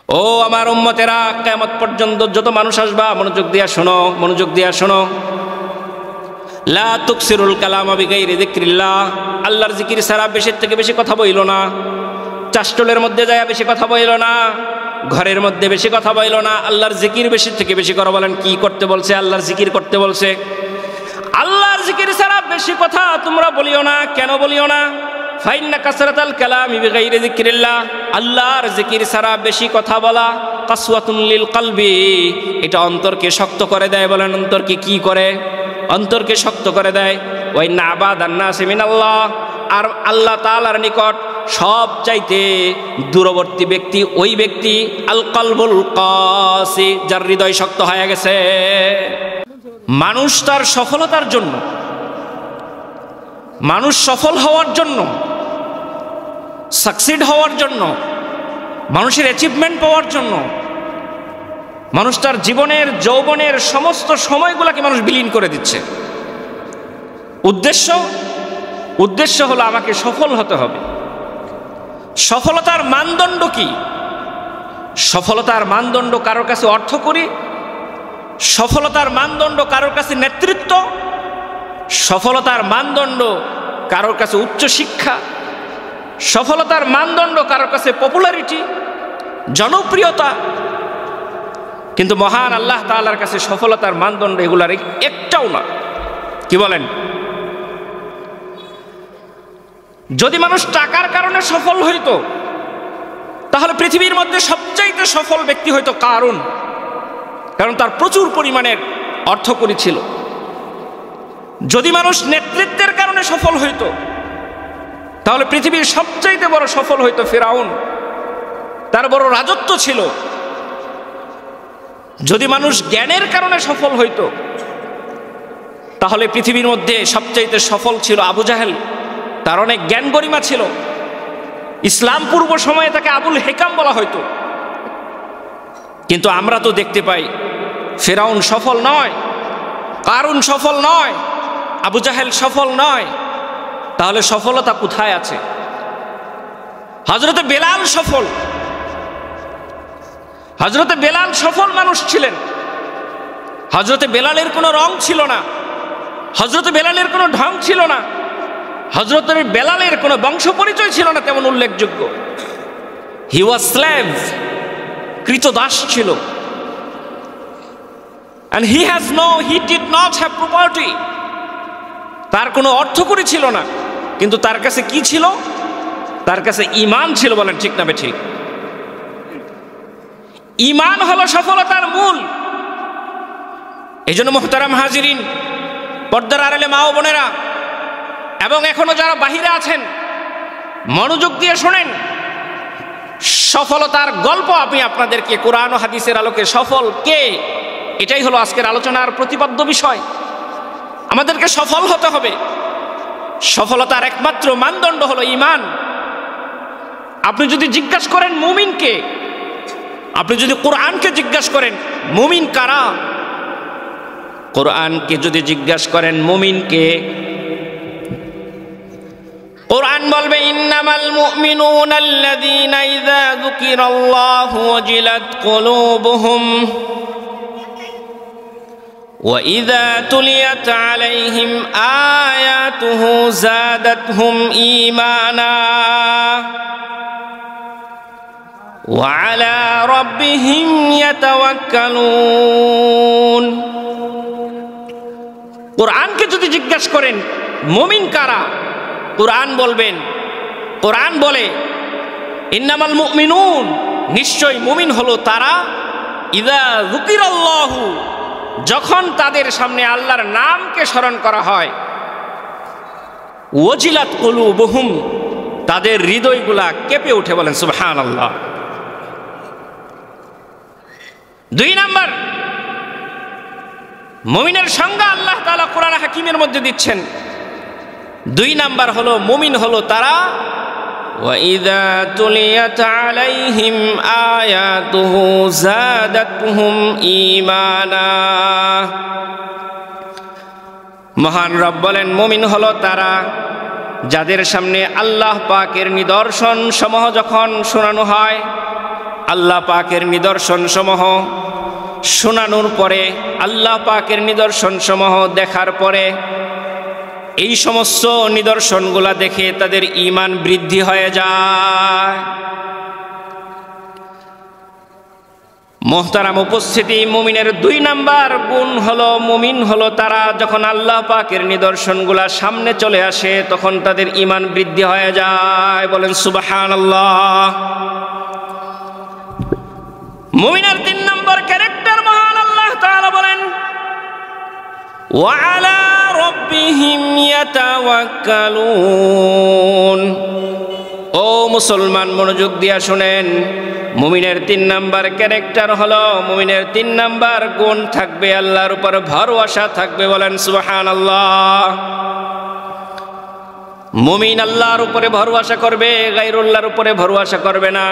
ও আমার উম্মতেরা, কিয়ামত পর্যন্ত যত মানুষ আসবা মনোযোগ দিয়া শোনো, মনোযোগ দিয়া শোনো। লা তুকসিরুল কালামা বিগাইরি যিকরিল্লাহ, আল্লাহর জিকির ছাড়া বেশির থেকে বেশি কথা বইল না। চাষ্টলের মধ্যে যায় বেশি কথা বইল না, ঘরের মধ্যে বেশি কথা বইল না, আল্লাহর জিকির বেশি থেকে বেশি করো। বলেন কি করতে বলছে? আল্লাহর জিকির করতে বলছে। আল্লাহর জিকির ছাড়া বেশি কথা তোমরা বলিও না। কেন বলিও না? ফাইন্না কাসরাতাল কালামি বিগাইরি যিকরিল্লাহ, আল্লাহর জিকির ছাড়া বেশি কথা বলা কাসওয়াতুন লিল কলবি, এটা অন্তরকে শক্ত করে দেয়। বলেন অন্তরকে কি করে? অন্তরকে শক্ত করে দেয়। ওয়া ইন্না আবাদান নাসি মিনাল্লাহ, আর আল্লাহ তাআলার নিকট সব চাইতে দূরবর্তী ব্যক্তি ওই ব্যক্তি আল কলবুল কাসি, যার হৃদয় শক্ত হয়ে গেছে। মানুষ তার সফলতার জন্য, মানুষ সফল হওয়ার জন্য, সাকসিড হওয়ার জন্য, মানুষের অ্যাচিভমেন্ট পাওয়ার জন্য মানুষ তার জীবনের যৌবনের সমস্ত সময়গুলোকে মানুষ বিলীন করে দিচ্ছে। উদ্দেশ্য হলো আমাকে সফল হতে হবে। সফলতার মানদণ্ড কি? সফলতার মানদণ্ড কারোর কাছে অর্থ করি, সফলতার মানদণ্ড কারোর কাছে নেতৃত্ব, সফলতার মানদণ্ড কারোর কাছে উচ্চ শিক্ষা, সফলতার মানদণ্ড কারোর কাছে পপুলারিটি, জনপ্রিয়তা। কিন্তু মহান আল্লাহ তাআলার কাছে সফলতার মানদণ্ড এগুলার একটাও না। কি বলেন? যদি মানুষ টাকার কারণে সফল হইতো তাহলে পৃথিবীর মধ্যে সবচাইতে সফল ব্যক্তি হইতো কারুন, কারণ তার প্রচুর পরিমাণের অর্থকড়ি ছিল। যদি মানুষ নেতৃত্বের কারণে সফল হইতো তাহলে পৃথিবীর সবচাইতে বড় সফল হইতো ফিরাউন, তার বড় রাজত্ব ছিল। যদি মানুষ জ্ঞানের কারণে সফল হইতো তাহলে পৃথিবীর মধ্যে সবচাইতে সফল ছিল আবু জাহেল, তার অনেক জ্ঞান গরিমা ছিল। ইসলাম পূর্ব সময়ে তাকে আবুল হেকাম বলা হইতো। কিন্তু আমরা তো দেখতে পাই ফিরাউন সফল নয়, কারুন সফল নয়, আবু জাহেল সফল নয়। তাহলে সফলতা কোথায় আছে? হযরতে বেলাল সফল, হযরতে বেলাল সফল মানুষ ছিলেন। হযরতে বেলালের কোনো রং ছিল না, হযরতে বেলালের কোনো ঢং ছিল না, হযরতে বেলালের কোনো বংশ পরিচয় ছিল না তেমন উল্লেখযোগ্য। হি ওয়াজ স্লেভ, কৃতদাস ছিল। and he did not have property, তার কোনো অর্থকড়ি ছিল না। কিন্তু তার কাছে কি ছিল? তার কাছে ঈমান ছিল। বলেন ঠিক না বেঠিক? ঈমান হলো সফলতার মূল। এই জন্য মুহতারাম হাজিরিন, পর্দার আড়ালে মা ও বোনেরা এবং এখনো যারা বাহিরে আছেন, মনোযোগ দিয়ে শোনেন। সফলতার গল্প আমি আপনাদেরকে কোরআন ও হাদিসের আলোকে সফল কে, এটাই হলো আজকের আলোচনার প্রতিপাদ্য বিষয়। আমাদেরকে সফল হতে হবে। সফলতার একমাত্র মানদণ্ড হলো ঈমান। আপনি যদি জিজ্ঞাসা করেন মুমিন কে, আপনি যদি কোরআনকে জিজ্ঞাসা করেন মুমিন কারা, কোরআনকে যদি জিজ্ঞাসা করেন মুমিন কে, কোরআন বলবে ইন্নামাল মুমিনুনা আল্লাযীনা ইযা যুকিরাল্লাহু ওয়াজিলাত কুলুবুহুম ওয়া ইযা তুলিয়াত আলাইহিম আয়াতুহু যাদাতহুম ঈমানা ওয়া আলা রাব্বিহিম ইয়াতাওয়াক্কালুন। কোরআনকে যদি জিজ্ঞাসা করেন মুমিন কারা, কোরআন বলবেন, কোরআন বলে ইন্নামাল মুমিনুন, নিশ্চয় মুমিন হলো তারা, ইযা যুকিরাল্লাহু, যখন তাদের সামনে আল্লাহর নামকে স্মরণ করা হয়, ওয়াজিলাত কুলুবুহুম, তাদের হৃদয়গুলা কেঁপে উঠে। বলেন সুবহানাল্লাহ। 2 নাম্বার মুমিনের সংজ্ঞা আল্লাহ তাআলা কোরআন হাকিমের মধ্যে দিচ্ছেন। 2 নাম্বার হলো মুমিন হলো তারা ওয়া ইযা তুলিয়াত আলাইহিম আয়াতুহু যাদাতহুম ঈমানা। মহান রব বলেন মুমিন হলো তারা যাদের সামনে আল্লাহ পাকের নিদর্শন সমূহ যখন শোনানো হয়, আল্লাহ পাকের নিদর্শন সমূহ শোনানোর পরে, আল্লাহ পাকের নিদর্শন সমূহ দেখার পরে এই সমস্ত নিদর্শনগুলা দেখে তাদের ঈমান বৃদ্ধি হয়ে যায়। মোহতারাম উপস্থিতি, মুমিনের 2 নাম্বার গুণ হলো, মুমিন হলো তারা যখন আল্লাহ পাকের নিদর্শনগুলা সামনে চলে আসে তখন তাদের ঈমান বৃদ্ধি হয়ে যায়। বলেন সুবহানাল্লাহ। মুমিনের 3 নাম্বার ক্যারেক্টার মহান আল্লাহ তাআলা বলেন ওয়া আলা রাব্বিহিম ইয়াতাওয়াক্কালুন। ও মুসলমান, মনোযোগ দিয়া শুনেন, মুমিনের 3 নাম্বার ক্যারেক্টার হলো, মুমিনের 3 নাম্বার গুণ থাকবে আল্লাহর উপর ভরসা থাকবে। বলেন সুবহানাল্লাহ। মুমিন আল্লাহর উপরে ভরসা করবে, গায়রুল্লাহর উপরে ভরসা করবে না।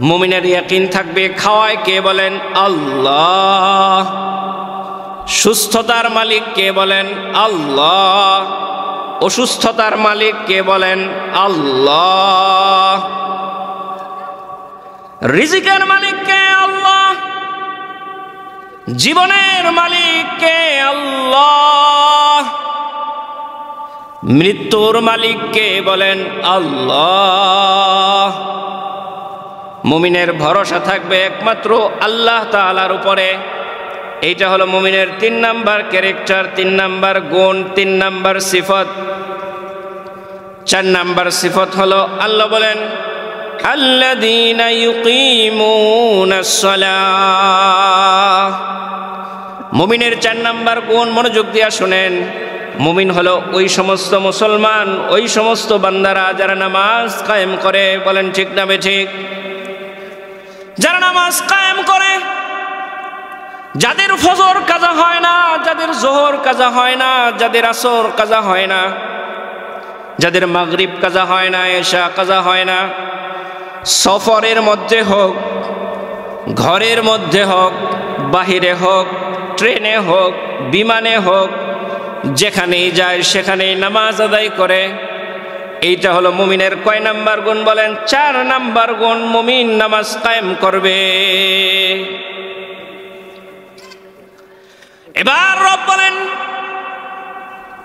মুমিনের ইয়াকিন থাকবে, খাওয়ায় কে? বলেন আল্লাহ। সুস্থতার মালিক কে? বলেন আল্লাহ। অসুস্থতার মালিক কে? বলেন আল্লাহ। রিজিকের মালিক কে? আল্লাহ। জীবনের মালিক কে? আল্লাহ। মৃত্যুর মালিক কে? বলেন আল্লাহ। মুমিনের ভরসা থাকবে একমাত্র আল্লাহ তাআলার উপরে। এইটা হলো মুমিনের 3 নাম্বার ক্যারেক্টার, 3 নাম্বার গুণ, 3 নাম্বার সিফত। 4 নাম্বার সিফত হলো, আল্লাহ বলেন আল্লাযীনা ইউকিমুনাস সালাহ। মুমিনের 4 নাম্বার গুণ, মনোযোগ দিয়া শুনেন, মুমিন হলো ওই সমস্ত মুসলমান, ওই সমস্ত বান্দারা যারা নামাজ কায়েম করে। বলেন ঠিক না বেঠিক? যারা নামাজ কায়েম করে, যাদের ফজর কাজা হয় না, যাদের জোহর কাজা হয় না, যাদের আসর কাজা হয় না, যাদের মাগরিব কাজা হয় না, এশা কাজা হয় না, সফরের মধ্যে হোক, ঘরের মধ্যে হোক, বাহিরে হোক, ট্রেনে হোক, বিমানে হোক, যেখানেই যায় সেখানেই নামাজ আদায় করে। এইটা হলো মুমিনের কয় নাম্বার গুণ? বলেন 4 নাম্বার গুণ। মুমিন নামাজ কায়েম করবে। এবার রব বলেন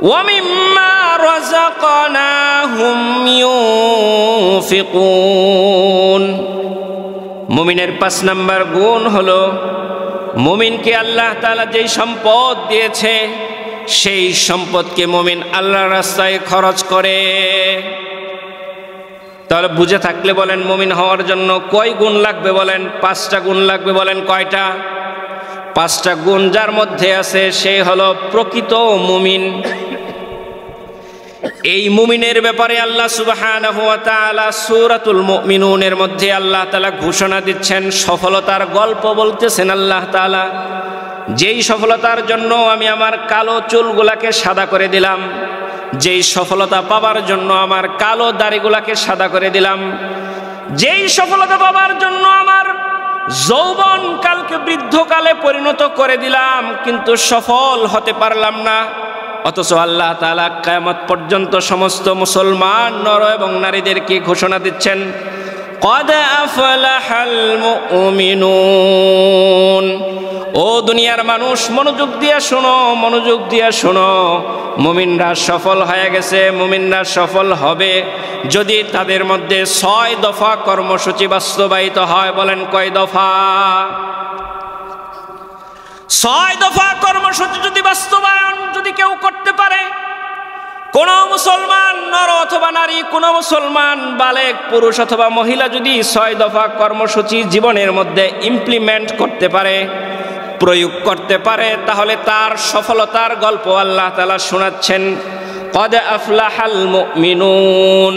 ওয়া মিম্মা রাযাকনাহুম ইউনফিকুন। মুমিনের 5 নাম্বার গুণ হলো, মুমিনকে আল্লাহ তাআলা যেই সম্পদ দিয়েছে সেই সম্পদকে মুমিন আল্লাহর রাস্তায় খরচ করে। তাহলে বুঝে থাকলে বলেন মুমিন হওয়ার জন্য কয় গুণ লাগবে? বলেন 5টা গুণ লাগবে। বলেন কয়টা? 5টা গুণ যার মধ্যে আছে সে হলো প্রকৃত মুমিন। এই মুমিনের ব্যাপারে আল্লাহ সুবহানাহু ওয়া তাআলা সূরাতুল মুমিনুনের মধ্যে আল্লাহ তাআলা ঘোষণা দিচ্ছেন, সফলতার গল্প বলতেছেন আল্লাহ তাআলা। যেই সফলতার জন্য আমি আমার কালো চুলগুলাকে সাদা করে দিলাম, যেই সফলতা পাবার জন্য আমার কালো দাড়িগুলাকে সাদা করে দিলাম, যেই সফলতা পাবার জন্য আমার যৌবন কালকে বৃদ্ধকালে পরিণত করে দিলাম, কিন্তু সফল হতে পারলাম না, অথচ আল্লাহ তাআলা কিয়ামত পর্যন্ত সমস্ত মুসলমান নর এবং নারীদেরকে ঘোষণা দিচ্ছেন قد أفلح المؤمنون। ও দুনিয়ার মানুষ, মনোযোগ দিয়া শোনো, মনোযোগ দিয়া শোনো, মুমিনরা সফল হয়ে গেছে, মুমিনরা সফল হবে যদি তাদের মধ্যে 6 দফা কর্মসূচি বাস্তবায়িত হয়। বলেন কয় দফা? 6 দফা কর্মসূচি যদি বাস্তবায়ন যদি কেউ করতে পারে, কোন মুসলমান নর অথবা নারী, কোন মুসলমান বালেগ পুরুষ অথবা মহিলা যদি 6 দফা কর্মসূচি জীবনের মধ্যে ইমপ্লিমেন্ট করতে পারে, প্রয়োগ করতে পারে, তাহলে তার সফলতার গল্প আল্লাহ তাআলা শোনাচ্ছেন। কদ আফলাহাল মুমিনুন।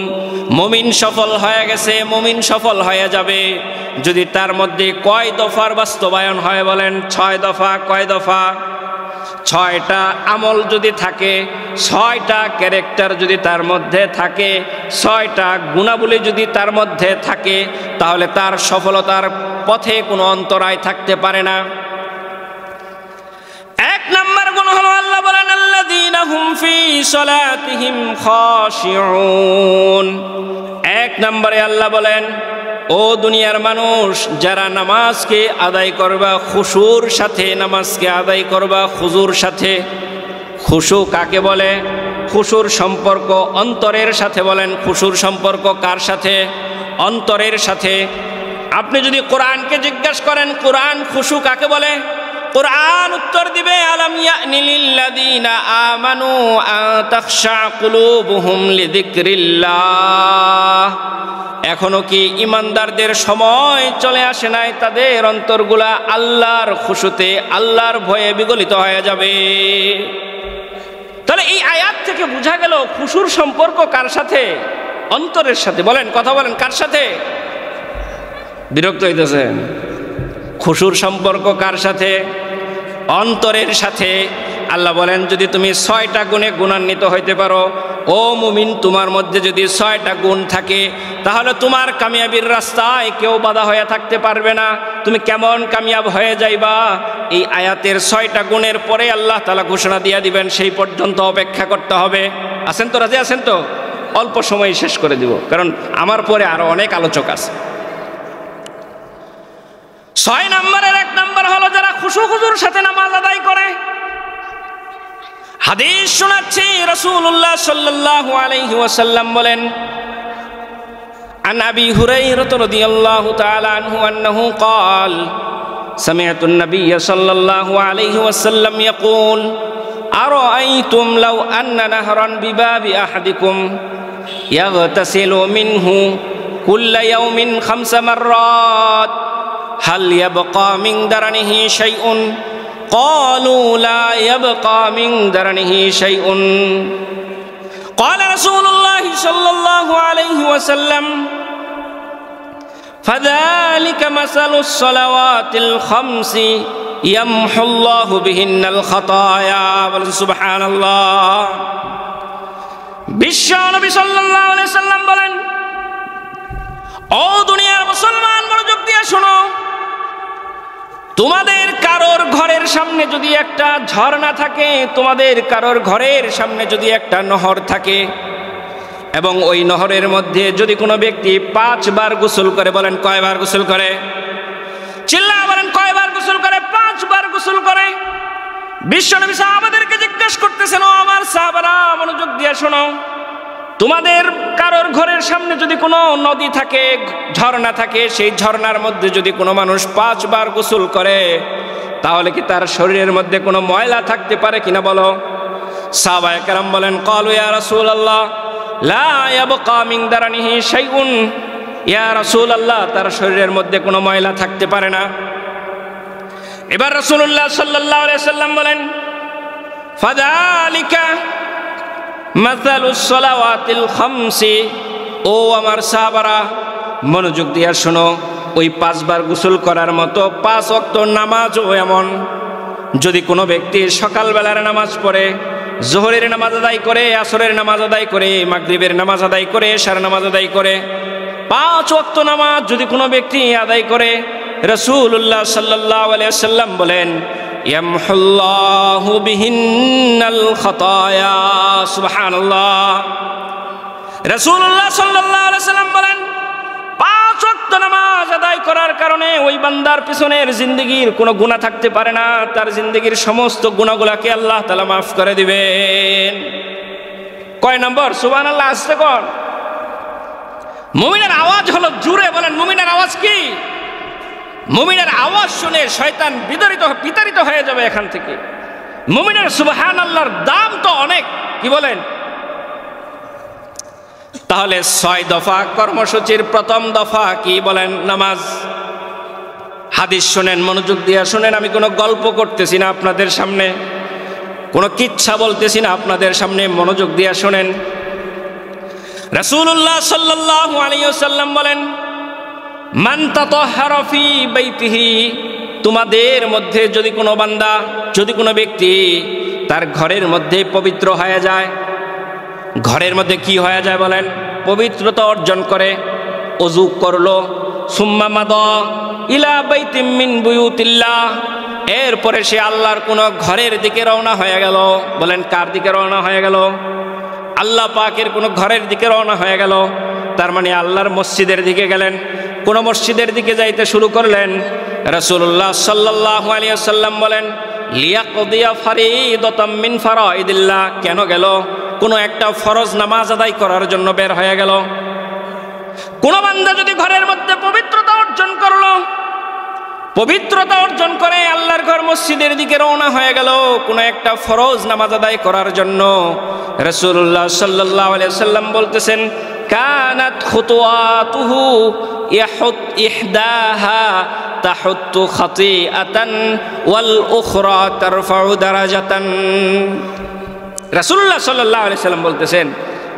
মুমিন সফল হয়ে গেছে, মুমিন সফল হয়ে যাবে যদি তার মধ্যে কয় দফার বাস্তবায়ন হয়? বলেন 6 দফা। কয় দফা? 6টা আমল যদি থাকে, 6টা ক্যারেক্টার যদি তার মধ্যে থাকে, 6টা গুণাবলী যদি তার মধ্যে থাকে, তাহলে তার সফলতার পথে কোনো অন্তরায় থাকতে পারে না। 1 নাম্বার গুণ হলো, আল্লাহ বলেন আল্লাযীনা হুম ফি সালাতিহিম খাশিউন। 1 নম্বরে আল্লাহ বলেন ও দুনিয়ার মানুষ, যারা নামাজকে আদায় করবা খুশুর সাথে, নামাজকে আদায় করবা খুজুর সাথে। খুশু কাকে বলে? খুশুর সম্পর্ক অন্তরের সাথে। বলেন খুশুর সম্পর্ক কার সাথে? অন্তরের সাথে। আপনি যদি কোরআনকে জিজ্ঞাসা করেন কোরআন খুশু কাকে বলে, কোরআন উত্তর দিবে আলাম ইয়ানি লিল্লাযীনা আমানু আন তাখশা কুলুবুহুম লিযিকরিল্লাহ। এখনো কি ইমানদারদের সময় চলে আসে নাই তাদের অন্তরগুলা আল্লাহর খুশুতে, আল্লাহর ভয়ে বিগলিত হয়ে যাবে? তাহলে এই আয়াত থেকে বোঝা গেল খুশুর সম্পর্ক কার সাথে? অন্তরের সাথে। বলেন, কথা বলেন, কার সাথে? বিরক্ত হইতেছেন? খুশুর সম্পর্ক কার সাথে? অন্তরের সাথে। আল্লাহ বলেন যদি তুমি 6টা গুণে গুণান্বিত হইতে পারো, ও মুমিন, তোমার মধ্যে যদি 6টা গুণ থাকে তাহলে তোমার কামিয়াবির রাস্তায় কেউ বাধা হয়ে থাকতে পারবে না। তুমি কেমন কামিয়াব হয়ে যাইবা এই আয়াতের 6টা গুণের পরে আল্লাহ তাআলা ঘোষণা দিয়ে দিবেন, সেই পর্যন্ত অপেক্ষা করতে হবে। আছেন তো? রাজি আছেন তো? অল্প সময় শেষ করে দিব, কারণ আমার পরে আরো অনেক আলোচক আছে। 6 নম্বরের 1 নম্বর হলো যারা খুশু খুজুর সাথে নামাজ আদায় করে। হাদিস শোনাচ্ছি, রাসূলুল্লাহ সাল্লাল্লাহু আলাইহি ওয়াসাল্লাম বলেন, আন আবি হুরায়রা রাদিয়াল্লাহু তাআলা আনহু আন্নাহু قال سمعت النبي صلى الله عليه وسلم يقول أرأيتم لو أن نهرا بباب أحدكم يغتسل منه كل يوم 5 مرات هل يبقى من درنه شيء؟ قالوا لا يبقى من درنه شيء. قال رسول الله صلى الله عليه وسلم فذلك مثل الصلوات الخمس يمحو الله بهن الخطايا. سبحان الله. বিশ্ব নবী সাল্লাল্লাহু আলাইহি সাল্লাম বলেন, ও দুনিয়ার মুসলমান, মনোযোগ দিয়ে শোনো, তোমাদের কারোর ঘরের সামনে যদি একটা ঝর্ণা থাকে, তোমাদের কারোর ঘরের সামনে যদি একটা নহর থাকে, এবং ওই নহরের মধ্যে যদি কোনো ব্যক্তি 5 বার গোসল করে, বলেন কয়বার গোসল করে? চিল্লায়া বলেন কয়বার গোসল করে? 5 বার গোসল করে। বিশ্বনবী সাহাবাদেরকে জিজ্ঞেস করতেছেন, ও আমার সাহাবারা, মনোযোগ দিয়ে শোনো, তোমাদের কারোর ঘরের সামনে যদি কোনো নদী থাকে, ঝর্ণা থাকে, সেই ঝর্ণার মধ্যে যদি কোনো মানুষ 5 বার গোসল করে, তাহলে কি তার শরীরের মধ্যে কোনো ময়লা থাকতে পারে কিনা বলো? সাহাবায়ে কেরাম বলেন, ক্বালু ইয়া রাসূলুল্লাহ লা ইয়াবকা মিন দারানিহি শাইউন। ইয়া রাসূলুল্লাহ, তার শরীরের মধ্যে কোনো ময়লা থাকতে পারে না। এবার রাসূলুল্লাহ সাল্লাল্লাহু আলাইহি সাল্লাম বলেন, ফাযালিকা মাসালুস সালাওয়াতিল খামসি। ও আমার সাহাবারা, মনোযোগ দিয়ে শোনো, ওই 5 বার গোসল করার মতো 5 ওয়াক্ত নামাজও এমন। যদি কোনো ব্যক্তি সকালবেলার নামাজ পড়ে, জোহরের নামাজ আদায় করে, আসরের নামাজ আদায় করে, মাগরিবের নামাজ আদায় করে, এশার নামাজ আদায় করে, 5 ওয়াক্ত নামাজ যদি কোনো ব্যক্তি আদায় করে, রাসূলুল্লাহ সাল্লাল্লাহু আলাইহি ওয়াসাল্লাম বলেন, ইয়ামহুল্লাহু বিহিন্নাল খাতায়া। সুবহানাল্লাহ। রাসূলুল্লাহ সাল্লাল্লাহু আলাইহি ওয়াসাল্লাম বলেন, 5 ওয়াক্ত নামাজ আদায় করার কারণে ওই বান্দার পিছনের জিন্দেগির কোনো গুনাহ থাকতে পারে না, তার জিন্দেগির সমস্ত গুনাহগুলোকে আল্লাহ তাআলা মাফ করে দিবেন। কয় নম্বর? সুবহানাল্লাহ। আসতে কোন মুমিনের আওয়াজ হলো জুরে, বলেন মুমিনের আওয়াজ কি? মুমিনের আওয়াজ শুনে শয়তান বিতাড়িত হয়ে যাবে এখান থেকে। মুমিনের সুবহানাল্লাহর দাম তো অনেক, কি বলেন? তাহলে 6 দফা কর্মসূচির প্রথম দফা কি বলেন? নামাজ। হাদিস শুনেন, মনোযোগ দিয়ে শুনেন, আমি কোনো গল্প করতেছি না আপনাদের সামনে, কোনো কিচ্ছা বলতেছি না আপনাদের সামনে, মনোযোগ দিয়ে শুনেন। রাসূলুল্লাহ সাল্লাল্লাহু আলাইহি ওয়াসাল্লাম বলেন, মান তাতাহহারা ফি বাইতিহি, তোমাদের মধ্যে যদি কোনো বান্দা, যদি কোনো ব্যক্তি তার ঘরের মধ্যে পবিত্র হয়ে যায়, ঘরের মধ্যে কি হয়ে যায় বলেন? পবিত্রতা অর্জন করে, ওযু করলো, সুম্মা মাদা ইলা বাইতিম মিন বুয়ুতিল্লাহ, এরপরে সে আল্লাহর কোনো ঘরের দিকে রওনা হয়ে গেল। বলেন কার দিকে রওনা হয়ে গেল? আল্লাহ পাকের কোনো ঘরের দিকে রওনা হয়ে গেল। তার মানে আল্লাহর মসজিদের দিকে গেলেন। কোন মসজিদের দিকে যাইতে শুরু করলেন। রাসূলুল্লাহ সাল্লাল্লাহু আলাইহি ওয়াসাল্লাম বলেন, লিয়াকদিয়া ফারিদাতাম মিন ফারাইদিল্লাহ। কেন গেল? কোন একটা ফরজ নামাজ আদায় করার জন্য বের হয়ে গেল। কোন বান্দা যদি ঘরের মধ্যে পবিত্রতা অর্জন করলো, পবিত্রতা অর্জন করে আল্লাহর ঘর মসজিদের দিকে রওনা হয়ে গেল কোন একটা ফরজ নামাজ আদায় করার জন্য, রাসূলুল্লাহ সাল্লাল্লাহু আলাইহি ওয়াসাল্লাম বলতেছেন, কানাত খুতুওয়াতুহু ইহদাহা তাহুত্তু খাতিআতান ওয়াল উখরা তারফাউ দারাজাতান। রাসূলুল্লাহ সাল্লাল্লাহু আলাইহি ওয়াসাল্লাম বলতেছেন,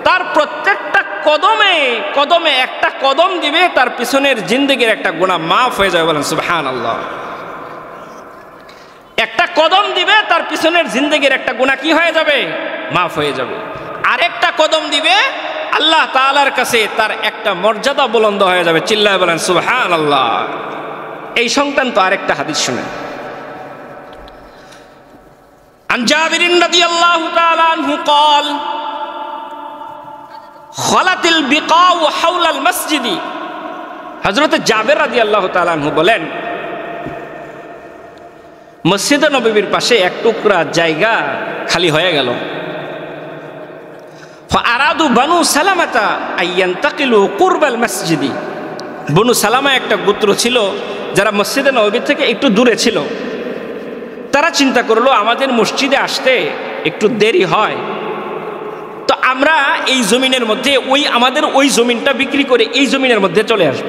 তার প্রত্যেকটা কদমে কদমে একটা কদম দিবে, তার পিছনের জিন্দেগির একটা গুনাহ মাফ হয়ে যাবে। বলেন সুবহানাল্লাহ। একটা কদম দিবে, তার পিছনের জিন্দেগির একটা গুনাহ কি হয়ে যাবে? মাফ হয়ে যাবে। আরেকটা কদম দিবে, আল্লাহ তাআলার কাছে তার একটা মর্যাদা বুলন্দ হয়ে যাবে। চিল্লায় বলেন সুবহানাল্লাহ। এই সংক্রান্ত আরেকটা হাদিস শুনেন। আন জাবির রাদিয়াল্লাহু তাআলা আনহু قال খলাতিল বিকাউ হাওলাল মসজিদি। হযরত জাবের রাদিয়াল্লাহু তাআলা আনহু বলেন, মসজিদে নববীর পাশে এক টুকরা জায়গা খালি হয়ে গেল। ফাআরাদু বানু সালামাতা আইয়ান্তাকিলু কুরবাল মসজিদি। বনু সালামা একটা গোত্র ছিল যারা মসজিদে নববী থেকে একটু দূরে ছিল। তারা চিন্তা করলো, আমাদের মসজিদে আসতে একটু দেরি হয়, তো আমরা এই জমিনের মধ্যে আমাদের ওই জমিনটা বিক্রি করে এই জমিনের মধ্যে চলে আসব।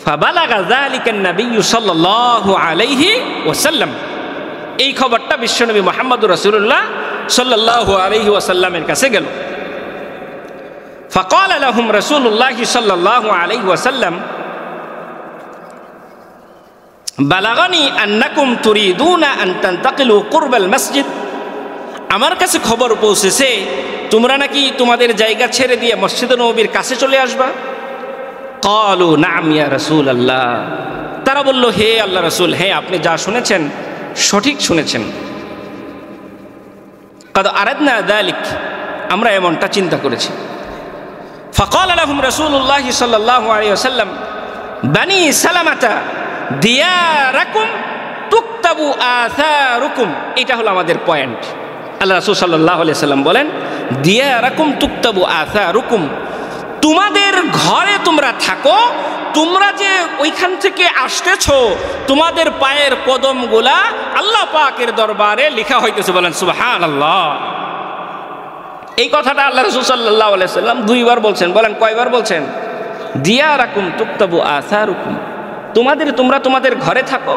ফাবালাগা যালিকা নবী সাল্লাল্লাহু আলাইহি ওয়াসাল্লাম। এই খবরটা বিশ্বনবী মুহাম্মদুর রাসূলুল্লাহ সাল্লাল্লাহু আলাইহি ওয়াসাল্লামের কাছে গেল। ফাকালা লাহুম রাসূলুল্লাহ সাল্লাল্লাহু আলাইহি ওয়াসাল্লাম, বালাগানি আন্নাকুম তুরিদুনা আন তান্তাকিলু কুরবাল মসজিদ। আমার কাছে খবর পৌঁছেছে তোমরা নাকি তোমাদের জায়গা ছেড়ে দিয়ে মসজিদে নববীর কাছে চলে আসবা। ক্বালু নাম ইয়া রাসূলুল্লাহ। তারা বলল, হে আল্লাহ রাসূল, হ্যাঁ আপনি যা শুনেছেন সঠিক শুনেছেন। কাদ আরাদনা যালিক, আমরা এমনটা চিন্তা করেছি। ফাকালা লাহুম রাসূলুল্লাহ সাল্লাল্লাহু আলাইহি ওয়াসাল্লাম, বানি সালামাতা দিয়ারাকুম তুকতাবু আসারুকুম। এটা হলো আমাদের পয়েন্ট। আল্লাহ রাসূল সাল্লাল্লাহু আলাইহি ওয়াসাল্লাম বলেন, দিয়ারাকুম তুকতাবু আসারুকুম, তোমাদের ঘরে তোমরা থাকো, তোমরা যে ওইখান থেকে আসতেছো তোমাদের পায়ের কদমগুলা আল্লাহ পাকের দরবারে লেখা হইতেছে। বলেন সুবহানাল্লাহ। এই কথাটা আল্লাহ রাসূল সাল্লাল্লাহু আলাইহি ওয়াসাল্লাম দুইবার বলছেন। বলেন কয়বার বলছেন? দিয়ারাকুম তুকতাবু আসারুকুম, তোমরা তোমাদের ঘরে থাকো,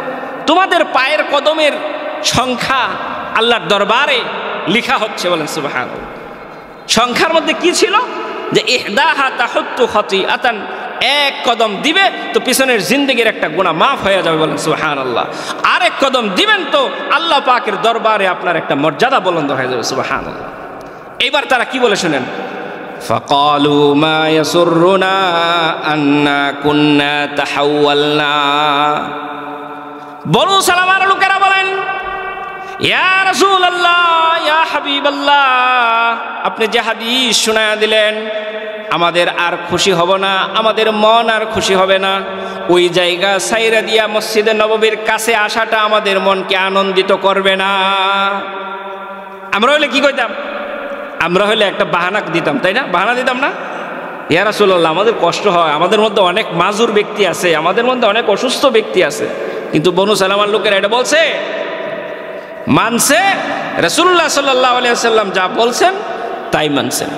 তোমাদের পায়ের কদমের সংখ্যা আল্লাহর দরবারে লেখা হচ্ছে। বলেন সুবহানাল্লাহ। সংখ্যার মধ্যে কি ছিল? যে ইহদাহা তাহুত্তু খাতিআতান, এক কদম দিবে তো পিছনের জিন্দেগির একটা গুনাহ মাফ হয়ে যাবে। বলেন সুবহানাল্লাহ। আরেক কদম দিবেন তো আল্লাহ পাকের দরবারে আপনার একটা মর্যাদা বুলন্দ হয়ে যাবে। সুবহানাল্লাহ। এইবার তারা কি বলে শুনেন, ফাকালু মা ইয়াসুররুনা আন্না কুন্না তাহাওয়ালনা। বনু সালামার লোকেরা বলেন, ইয়া রাসূলুল্লাহ, ইয়া হাবিবাল্লাহ, আপনি যে হাদিস শোনায়া দিলেন আমাদের আর খুশি হব না, আমাদের মন আর খুশি হবে না। ওই জায়গা সাইরা দিয়া মসজিদে নববীর কাছে আসাটা আমাদের মনকে আনন্দিত করবে না। আমরা হইলে কি কইতাম? আমরা হইলে একটা বাহানা দিতাম, তাই না? বাহানা দিতাম না? ইয়া রাসূলুল্লাহ, আমাদের কষ্ট হয়, আমাদের মধ্যে অনেক মাজুর ব্যক্তি আছে, আমাদের মধ্যে অনেক অসুস্থ ব্যক্তি আছে। কিন্তু বনু সালামার লোকেরা এটা বলছে, মানছে। রাসূলুল্লাহ সাল্লাল্লাহু আলাইহি ওয়াসাল্লাম যা বলছেন তাই মানছেন।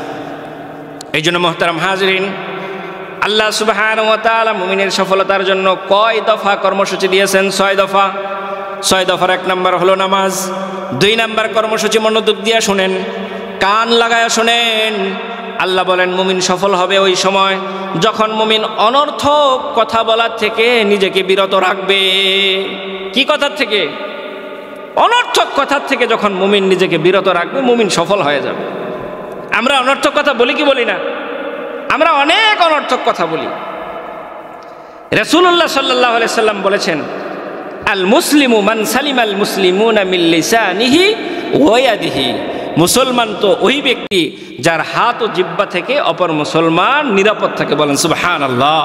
এই জন্য মুহতারাম হাজরিন, আল্লাহ সুবহানাহু ওয়া তাআলা মুমিনের সফলতার জন্য কয় দফা কর্মসূচি দিয়েছেন? 6 দফা। 6 দফার 1 নম্বর হলো নামাজ। 2 নম্বর কর্মসূচি মনোযোগ দিয়ে শুনেন, কান লাগায়া শুনেন। আল্লাহ বলেন মুমিন সফল হবে ওই সময় যখন মুমিন অনর্থক কথা বলার থেকে নিজেকে বিরত রাখবে। কি কথার থেকে? অনর্থক কথার থেকে যখন মুমিন নিজেকে বিরত রাখবে, মুমিন সফল হয়ে যাবে। আমরা অনর্থক কথা বলি কি বলি না? আমরা অনেক অনর্থক কথা বলি। রাসূলুল্লাহ সাল্লাল্লাহু আলাইহি সাল্লাম বলেছেন, আল মুসলিমু মান সালিমাল মুসলিমুনা মিন লিসানিহি ওয়া ইয়াদিহি। মুসলমান তো ওই ব্যক্তি যার হাত ও জিহ্বা থেকে অপর মুসলমান নিরাপদ থাকে। বলেন সুবহানাল্লাহ।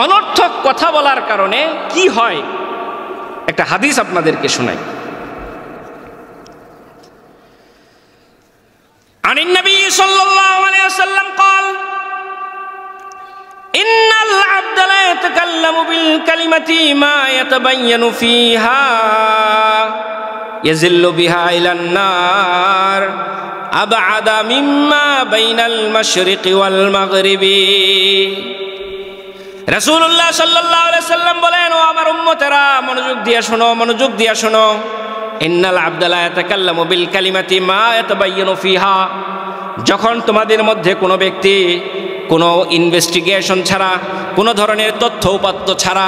অনর্থক কথা বলার কারণে কি হয় একটা হাদিস আপনাদেরকে শোনাই। আনিন নবী সাল্লাল্লাহু আলাইহি ওয়াসাল্লাম قال ইন্নাল আবদা লা ইয়াতাকাল্লামু বিল কালিমাতি মা ইয়াতাবায়্যানু ফিহা ইয়াজিল্লু বিহা ইলান নার আবআদা মিম্মা বাইনাল মাশরিকি ওয়াল মাগরিবি। রাসূলুল্লাহ সাল্লাল্লাহু আলাইহি ওয়াসাল্লাম বলেন, ও আমার উম্মতেরা মনোযোগ দিয়ে শোনো, মনোযোগ দিয়ে শোনো। ইন্নাল আবদা লা ইয়াতাকাল্লামু বিল কালিমাতি মা ইয়াতাবায়্যানু ফিহা, যখন তোমাদের মধ্যে কোনো ব্যক্তি কোনো ইনভেস্টিগেশন ছাড়া, কোনো ধরনের তথ্য উপাত্ত ছাড়া,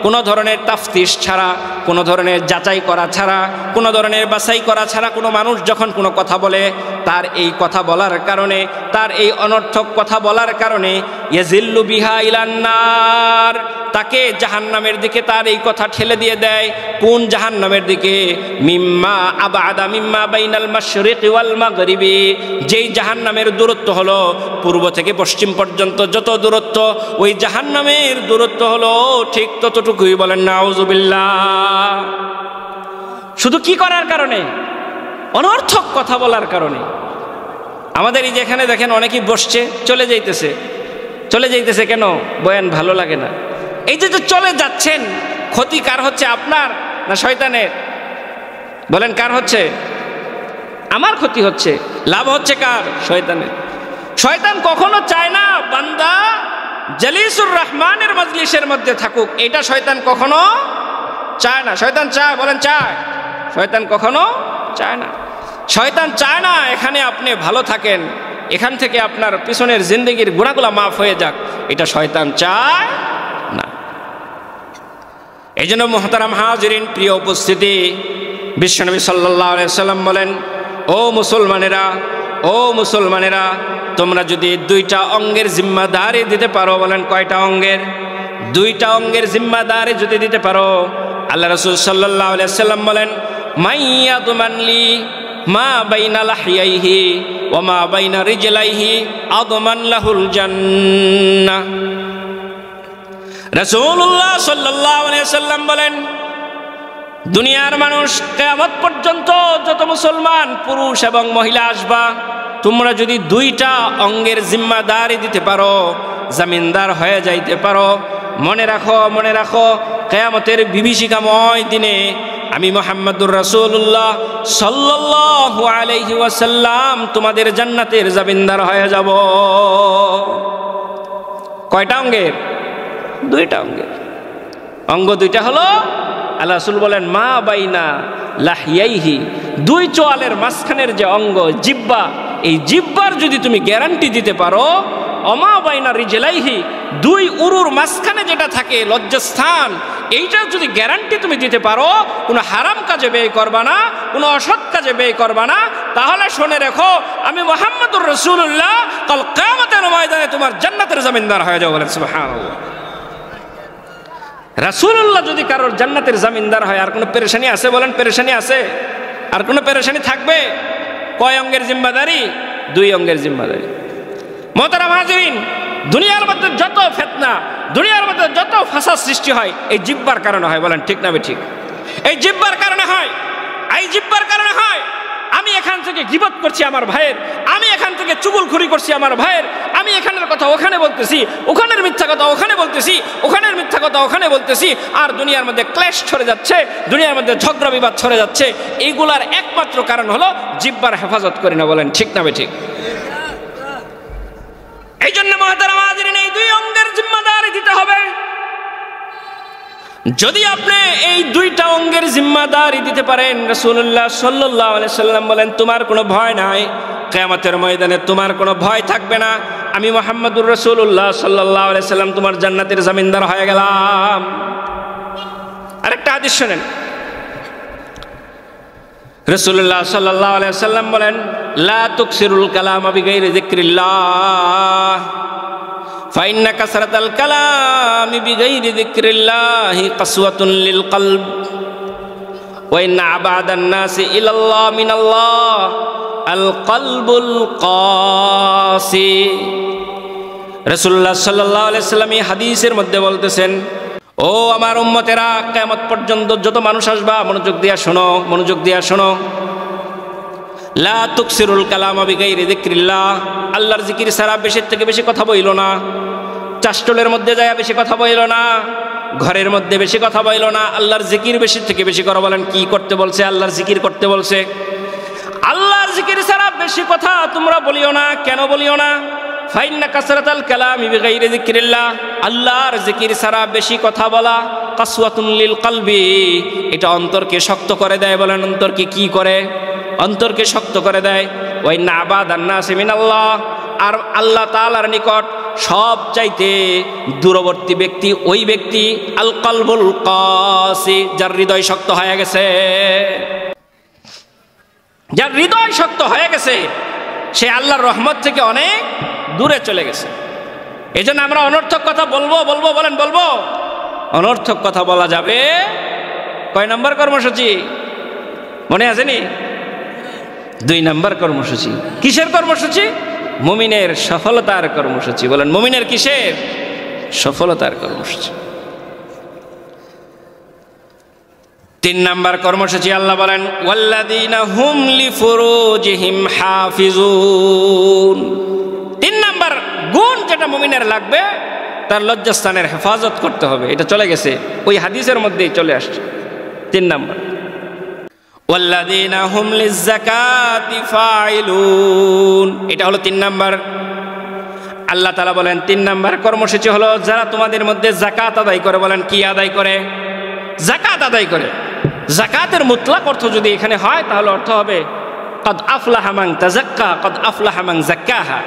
কোনো ধরনের তাফতিশ ছাড়া, কোনো ধরনের যাচাই করা ছাড়া, কোনো ধরনের বাছাই করা ছাড়া কোনো মানুষ যখন কোনো কথা বলে, তার এই কথা বলার কারণে, তার এই অনর্থক কথা বলার কারণে ইয়াজিল্লু বিহা ইলান নার, তাকে জাহান্নামের দিকে তার এই কথা ঠেলে দিয়ে দেয়। কোন জাহান্নামের দিকে? মিম্মা আবাদা মিম্মা বাইনাল মাশরিকি ওয়াল মাগরিবি, যেই জাহান্নামের দূরত্ব হলো পূর্ব থেকে পশ্চিম পর্যন্ত যত দূরত্ব, ওই জাহান্নামের দূরত্ব হলো ঠিক ততটুকুই। বলেন নাউযুবিল্লাহ। শুধু কি করার কারণে? অনর্থক কথা বলার কারণে। আমাদের এই যেখানে দেখেন অনেকেই বসছে, চলে যাইতেছে কেন? বয়ান ভালো লাগে না। এই যে চলে যাচ্ছেন, ক্ষতি কার হচ্ছে? আপনার না শয়তানের? বলেন কার হচ্ছে? আমার ক্ষতি হচ্ছে। লাভ হচ্ছে কার? শয়তানের। শয়তান কখনো চায় না বান্দা জালিসুর রহমানের মজলিসের মধ্যে থাকুক, এটা শয়তান কখনো চায় না। শয়তান চায়? বলেন চায়? শয়তান কখনো চায় না। শয়তান চায় না এখানে আপনি ভালো থাকেন, এখান থেকে আপনার পিছনের জিন্দগির গুনাহগুলো মাফ হয়ে যাক, এটা শয়তান চায় না। এই জন্য মুহতারাম হাজিরিন, প্রিয় উপস্থিতি, বিশ্বনবী সাল্লাল্লাহু আলাইহি ওয়াসাল্লাম বলেন, ও মুসলমানেরা তোমরা যদি দুইটা অঙ্গের জিম্মাদারি দিতে পারো। বলেন কয়টা অঙ্গের? দুইটা অঙ্গের জিম্মাদারি যদি দিতে পারো, আল্লাহ রাসূল সাল্লাল্লাহু আলাইহি ওয়াসাল্লাম বলেন, মাইয়াদমানলি মা বাইনা লাহিয়াইহি ওয়া মা বাইনা রিজলাইহি আদমান লাহুল জান্নাহ। রাসূলুল্লাহ সাল্লাল্লাহু আলাইহি ওয়াসাল্লাম বলেন, দুনিয়ার মানুষ কিয়ামত পর্যন্ত যত মুসলমান পুরুষ এবং মহিলা আসবা, তোমরা যদি দুইটা অঙ্গের জিম্মাদারি দিতে পারো, জামিনদার হয়ে যাইতে পারো, মনে রাখো কিয়ামতের বিভীষিকাময় দিনে আমি মুহাম্মদুর রাসূলুল্লাহ সাল্লাল্লাহু আলাইহি ওয়াসাল্লাম তোমাদের জান্নাতের জামিনদার হয়ে যাব। কয়টা অঙ্গের? দুইটা অঙ্গের। অঙ্গ দুইটা হলো, আল্লাহ রাসূল বলেন, মা বাইনা লাহিয়াইহি, দুই চোয়ালের মাঝখানের যে অঙ্গ জিহ্বা, এই জিহ্বার যদি তুমি গ্যারান্টি দিতে পারো, অমা বাইনা রিজলাইহি, দুই উরুর মাঝখানে যেটা থাকে লজ্জাস্থান, এইটার যদি গ্যারান্টি তুমি দিতে পারো, কোনো হারাম কাজে ব্যয় করবা না, কোনো অসৎ কাজে ব্যয় করবা না, তাহলে শুনে রেখো আমি মুহাম্মদুর রাসূলুল্লাহ কাল কিয়ামতের ময়দানে তোমার জান্নাতের জামিনদার হয়ে যাও। বলেন সুবহানাল্লাহ। রাসূলুল্লাহ যদি কারোর জান্নাতের জামিনদার হয়, আর কোনো পেরেশানি আছে? বলেন পেরেশানি আছে? আর কোনো পেরেশানি থাকবে? কয় অঙ্গের জিম্মাদারি? দুই অঙ্গের জিম্মাদারি। মুহতারাম হাজিরিন, দুনিয়ার মধ্যে যত ফিতনা, দুনিয়ার মধ্যে যত ফাসাদ সৃষ্টি হয়, এই জিহ্বার কারণে হয়। বলেন ঠিক না ঠিক? এই জিহ্বার কারণে হয়। এই জিহ্বার কারণে হয়। আমি এখান থেকে গীবত করছি আমার ভাইয়ের, আমি এখান থেকে চুগলখড়ি করছি আমার ভাইয়ের, আমি এখানের কথা ওখানে বলতেছি, ওখানের মিথ্যা কথা ওখানে বলতেছি, ওখানের মিথ্যা কথা ওখানে বলতেছি, আর দুনিয়ার মধ্যে ক্লেশ ছড়ে যাচ্ছে, দুনিয়ার মধ্যে ঝগড়া বিবাদ ছড়ে যাচ্ছে। এইগুলার একমাত্র কারণ হলো জিহ্বার হেফাজত করি না। বলেন ঠিক না ঠিক? এই জন্য মুহতারাম হাজিরিন, এই দুই অঙ্গের জিম্মাদারি দিতে হবে। যদি আপনি এই দুইটা অঙ্গের জিম্মাদারি দিতে পারেন, রাসূলুল্লাহ সাল্লাল্লাহু আলাইহি সাল্লাম বলেন, তোমার কোনো ভয় নাই, কিয়ামতের ময়দানে তোমার কোনো ভয় থাকবে না। আমি মুহাম্মদুর রাসূলুল্লাহ সাল্লাল্লাহু আলাইহি সাল্লাম তোমার জান্নাতের জামিনদার হয়ে গেলাম। আরেকটা হাদিস শুনেন, রাসূলুল্লাহ সাল্লাল্লাহু আলাইহি সাল্লাম বলেন, লা তুকসিরুল কালামা বিগাইরি যিকরিল্লাহ ফাইন্না কাসরাতাল কালামি বিগাইরি যিকরিল্লাহি কাসওয়াতুন লিল কলব। ওয়া ইন্না আবাদান নাসি ইলাল্লাহ মিনাল্লাহ আল কলবুল কাসি। রাসূলুল্লাহ সাল্লাল্লাহু আলাইহি সাল্লাম এই হাদিসের মধ্যে বলতেছেন, ও আমার উম্মতেরা, কিয়ামত পর্যন্ত যত মানুষ আসবা মনোযোগ দিয়া শোনো, মনোযোগ দিয়া শোনো। লা তুকসিরুল কালামা বিগাইরি যিকরিল্লাহ, আল্লাহর জিকির ছাড়া বেশি থেকে বেশি কথা বইলো না। চাষ্টলের মধ্যে যায় বেশি কথা বইলো না, ঘরের মধ্যে বেশি কথা বইলো না, আল্লাহর জিকির বেশি থেকে বেশি করো। বলেন কি করতে বলছে? আল্লাহর জিকির করতে বলছে। আল্লাহর জিকির ছাড়া বেশি কথা তোমরা বলিও না। কেন বলিও না? ফাইন্না কাসরাতাল কালামি বিগাইরি যিকরিল্লাহ, আল্লাহর জিকির ছাড়া বেশি কথা বলা কাসওয়াতুন লিল কলবি, এটা অন্তরকে শক্ত করে দেয়। বলেন অন্তরকে কি করে? অন্তরকে শক্ত করে দেয়। ওয়া ইন্না আবাদান নাসি মিনাল্লাহ, আর আল্লাহ তাআলার নিকট সব চাইতে দূরবর্তী ব্যক্তি ওই ব্যক্তি আল কলবুল কাসি, যার হৃদয় শক্ত হয়ে গেছে। যার হৃদয় শক্ত হয়ে গেছে সে আল্লাহর রহমত থেকে অনেক দূরে চলে গেছে। এই জন্য আমরা অনর্থক কথা বলবো বলবো, বলেন বলবো? অনর্থক কথা বলা যাবে। কয় নম্বর কর্মসূচি মনে আছেনি? 2 নম্বর কর্মসূচি। কিসের কর্মসূচি? মুমিনের সফলতার কর্মসূচি। বলেন মুমিনের কিসের? সফলতার কর্মসূচি। 3 নম্বর কর্মসূচি আল্লাহ বলেন, ওয়াল্লাযীনা হুম লিফুরুজিহিম হাফিজুন। 3 নম্বর গুণ যেটা মুমিনের লাগবে, তার লজ্জাস্থানের হেফাজত করতে হবে। এটা চলে গেছে, ওই হাদিসের মধ্যেই চলে আসছে। 3 নম্বর ওয়াল্লাযীনা হুম লিয-যাকাতি ফাইলুন, এটা হলো 3 নম্বর। আল্লাহ তাআলা বলেন 3 নম্বর কর্মসূচি হলো যারা তোমাদের মধ্যে যাকাত আদায় করে। বলেন কি আদায় করে? যাকাত আদায় করে। যাকাতের মুতলাক অর্থ যদি এখানে হয় তাহলে অর্থ হবে কদ আফলাহা মান তাযাক্কা কদ আফলাহা মান যাক্কাহা।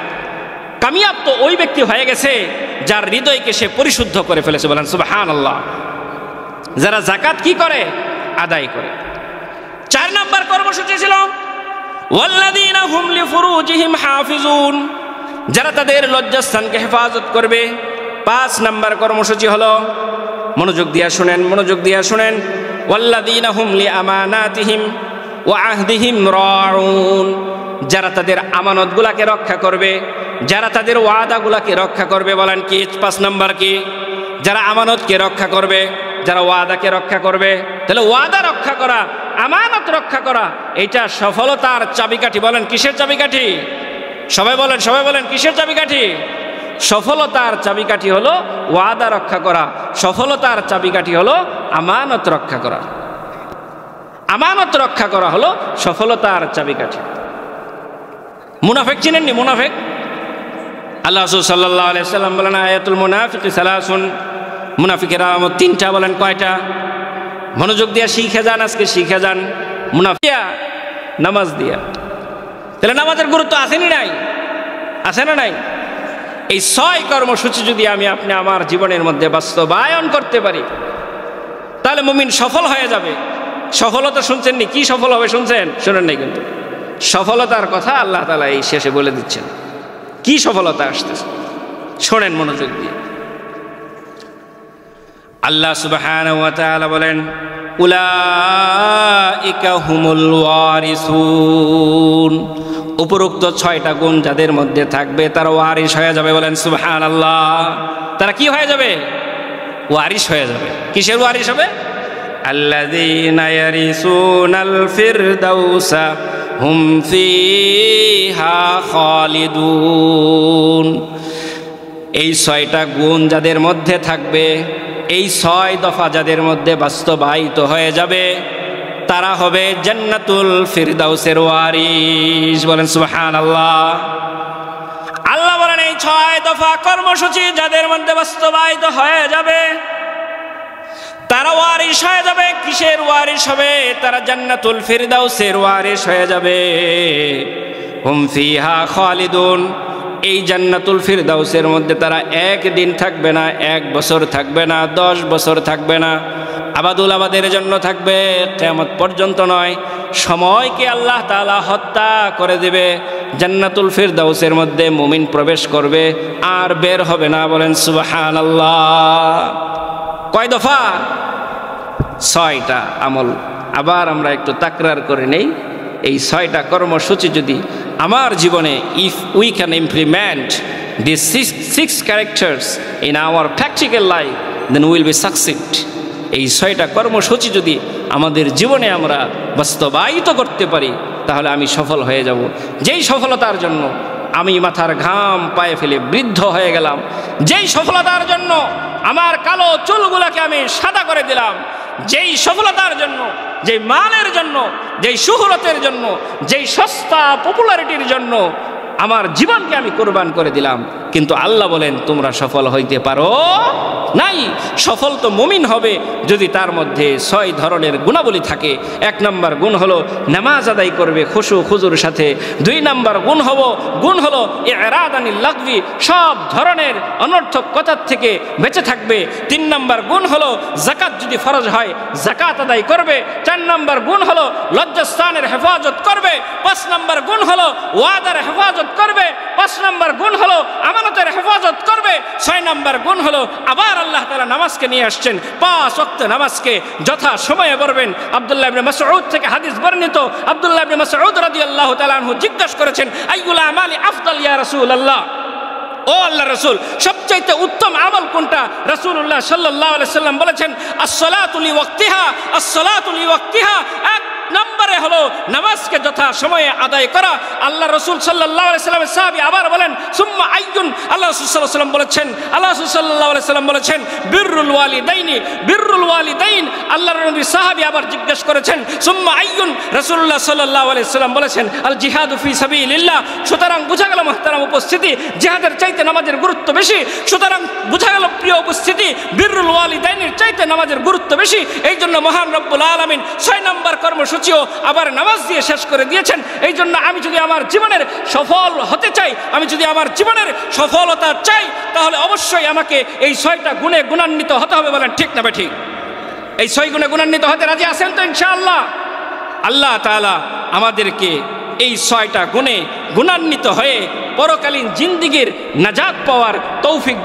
কামিয়াব তো ওই ব্যক্তি হয়ে গেছে যার হৃদয়কে সে পরিশুদ্ধ করে ফেলেছে। বলেন সুবহানাল্লাহ। যারা যাকাত কি করে? আদায় করে। 4 নম্বর কর্মসূচি ছিল ওয়াল্লাযীনা হুম লিফুরুজিহিম হাফিজুন, যারা তাদের লজ্জাস্থানকে হেফাজত করবে। 5 নম্বর কর্মসূচি হলো, মনোযোগ দিয়া শুনেন, মনোযোগ দিয়া শুনেন, ওয়াল্লাযীনা হুম লিআমানাতিহিম ওয়া আহদিহিম রাউন, যারা তাদের আমানতগুলোকে রক্ষা করবে, যারা তাদের ওয়াদাগুলোকে রক্ষা করবে। বলেন কি? 5 নম্বর কি? যারা আমানতকে রক্ষা করবে, যারা ওয়াদাকে রক্ষা করবে। তাহলে ওয়াদা রক্ষা করা, আমানত রক্ষা করা, এটা সফলতার চাবিকাঠি। বলেন কিসের চাবিকাঠি? সবাই বলেন, সবাই বলেন কিসের চাবিকাঠি? সফলতার চাবিকাঠি হলো ওয়াদা রক্ষা করা। সফলতার চাবিকাঠি হলো আমানত রক্ষা করা। আমানত রক্ষা করা হলো সফলতার চাবিকাঠি। মুনাফিক চিনেননি? মুনাফিক আল্লাহ রাসূল সাল্লাল্লাহু আলাইহি সাল্লাম বলেন, আয়াতুল মুনাফিকি সালাসুন, মুনাফিকের আলামত 3টা। বলেন কয়টা? মনোযোগ দিয়া শিখে যান, আজকে শিখে যান। মুনাফিয়া নামাজ দিয়া। তাহলে নামাজের গুরুত্ব আসেনি নাই? আছে না নাই? এই 6 কর্মসূচি যদি আমি আপনি আমার জীবনের মধ্যে বাস্তবায়ন করতে পারি তাহলে মুমিন সফল হয়ে যাবে। সফলতা শুনছেন নি? কি সফল হবে শুনছেন? শুনেন নাই কিন্তু। সফলতার কথা আল্লাহ তাআলা এই শেষে বলে দিচ্ছেন। কি সফলতা আসতেছে শোনেন মনোযোগ দিয়ে। আল্লাহ সুবহানাহু ওয়া তাআলা বলেন, উলাইকা হুমুল ওয়ারিসুন, উপরোক্ত 6টা গুণ যাদের মধ্যে থাকবে তারা ওয়ারিস হয়ে যাবে। বলেন সুবহানাল্লাহ। তারা কি হয়ে যাবে? ওয়ারিস হয়ে যাবে। কিসের ওয়ারিস হবে? আল্লাযীনা ইয়ারিসুনাল ফিরদাউসা হুম ফিহা খালিদুন। এই 6টা গুণ যাদের মধ্যে থাকবে, এই 6 দফা যাদের মধ্যে বাস্তবায়িত হয়ে যাবে, তারা হবে জান্নাতুল ফিরদাউসের ওয়ারিস। বলেন সুবহানাল্লাহ। আল্লাহ বলেন এই 6 দফা কর্মসূচি যাদের মধ্যে বাস্তবায়িত হয়ে যাবে তারা ওয়ারিস হয়ে যাবে। কিসের ওয়ারিস হবে? তারা জান্নাতুল ফিরদাউসের ওয়ারিস হয়ে যাবে। হুম ফিহা খালিদুন, এই জান্নাতুল ফিরদাউসের মধ্যে তারা 1 দিন থাকবে না, 1 বছর থাকবে না, 10 বছর থাকবে না, আবাদুল আবাদের জন্য থাকবে, কিয়ামত পর্যন্ত নয়। সময়কে আল্লাহ তাআলা হত্যা করে দেবে। জান্নাতুল ফিরদাউসের মধ্যে মুমিন প্রবেশ করবে আর বের হবে না। বলেন সুবহানাল্লাহ। কয় দফা? 6টা আমল আবার আমরা একটু তাকরার করে নেই, এই 6টা কর্মসূচি যদি আমার জীবনে, if we can implement this six characters in our practical life, then will be succeed. এই 6টা কর্মসূচি যদি আমাদের জীবনে আমরা বাস্তবায়িত করতে পারি, তাহলে আমি সফল হয়ে যাব। যেই সফলতার জন্য আমি মাথার ঘাম পায়ে ফেলে বৃদ্ধ হয়ে গেলাম, যেই সফলতার জন্য আমার কালো চুলগুলোকে আমি সাদা করে দিলাম, যেই সফলতার জন্য, যেই মানের জন্য, যেই শুহরতের জন্য, যেই সস্তা পপুলারিটির জন্য আমার জীবনকে আমি কোরবান করে দিলাম, কিন্তু আল্লাহ বলেন তোমরা সফল হইতে পারো নাই। সফল তো মুমিন হবে যদি তার মধ্যে 6 ধরনের গুণাবলী থাকে। 1 নম্বর গুণ হলো নামাজ আদায় করবে খুশু খুজুর সাথে। 2 নম্বর গুণ হলো ইরাদ আনিল লাগবি, সব ধরনের অনর্থক কথার থেকে বেঁচে থাকবে। 3 নম্বর গুণ হলো যাকাত যদি ফরজ হয় যাকাত আদায় করবে। 4 নম্বর গুণ হলো লজ্জাস্থানের হেফাজত করবে। 5 নম্বর গুণ হলো ওয়াদার হেফাজত করবে। 5 নম্বর গুণ হলো আমানতের হেফাজত করবে। 6 নম্বর গুণ হলো আবার আল্লাহ তাআলা নামাজকে নিয়ে আসছেন, 5 ওয়াক্ত নামাজকে যথা সময়ে পড়বেন। আব্দুল্লাহ ইবনে মাসউদ থেকে হাদিস বর্ণিত, আব্দুল্লাহ ইবনে মাসউদ রাদিয়াল্লাহু তাআলা আনহু জিজ্ঞাসা করেছেন, আইয়ুল আমালি আফদাল ইয়া রাসূলুল্লাহ, ও আল্লাহর রাসূল সবচাইতে উত্তম আমল কোনটা? রাসূলুল্লাহ সাল্লাল্লাহু আলাইহি সাল্লাম বলেছেন, আস-সালাতু লিওয়াক্তিহা, আস-সালাতু লিওয়াক্তিহা। 1 নম্বরে হলো নামাজকে যথা সময়ে আদায় করা। আল্লাহ রাসূল সাল্লাল্লাহু আলাইহি সাল্লামের সাহাবী আবার বলেন, সুম্মা আইয়ুন, আল্লাহ রাসূল সাল্লাল্লাহু আলাইহি সাল্লাম বলেছেন, আল্লাহ রাসূল সাল্লাল্লাহু আলাইহি সাল্লাম বলেছেন, বিররুল ওয়ালিদাইনি, বিররুল ওয়ালিদাইন। আল্লাহর নবী সাহাবী আবার জিজ্ঞেস করেছেন, সুম্মা আইয়ুন, রাসূলুল্লাহ সাল্লাল্লাহু আলাইহি সাল্লাম বলেছেন, আল জিহাদু ফি সাবিলিল্লাহ। সুতরাং বোঝা গেল মুহতারাম উপস্থিতি, জিহাদের চাইতে নামাজের গুরুত্ব বেশি। সুতরাং বোঝা গেল প্রিয় উপস্থিতি, বিররুল ওয়ালিদাইনের চাইতে নামাজের গুরুত্ব বেশি। এই জন্য মহান রব্বুল আলামিন 6 নম্বর কর্মসূচিও আবার নামাজ দিয়ে শেষ করে দিয়েছেন। এই জন্য আমি যদি আমার জীবনের সফল হতে চাই, আমি যদি আমার জীবনের সফলতা চাই, তাহলে অবশ্যই আমাকে এই 6টা গুণে গুণান্বিত হতে হবে। বলেন ঠিক না ঠিক? এই 6 গুণে গুণান্বিত হতে রাজি আছেন তো ইনশাআল্লাহ? আল্লাহ তাআলা আমাদেরকে এই 6টা গুণে গুণান্বিত হয়ে পরকালীন জিন্দেগীর নাজাত পাওয়ার তৌফিক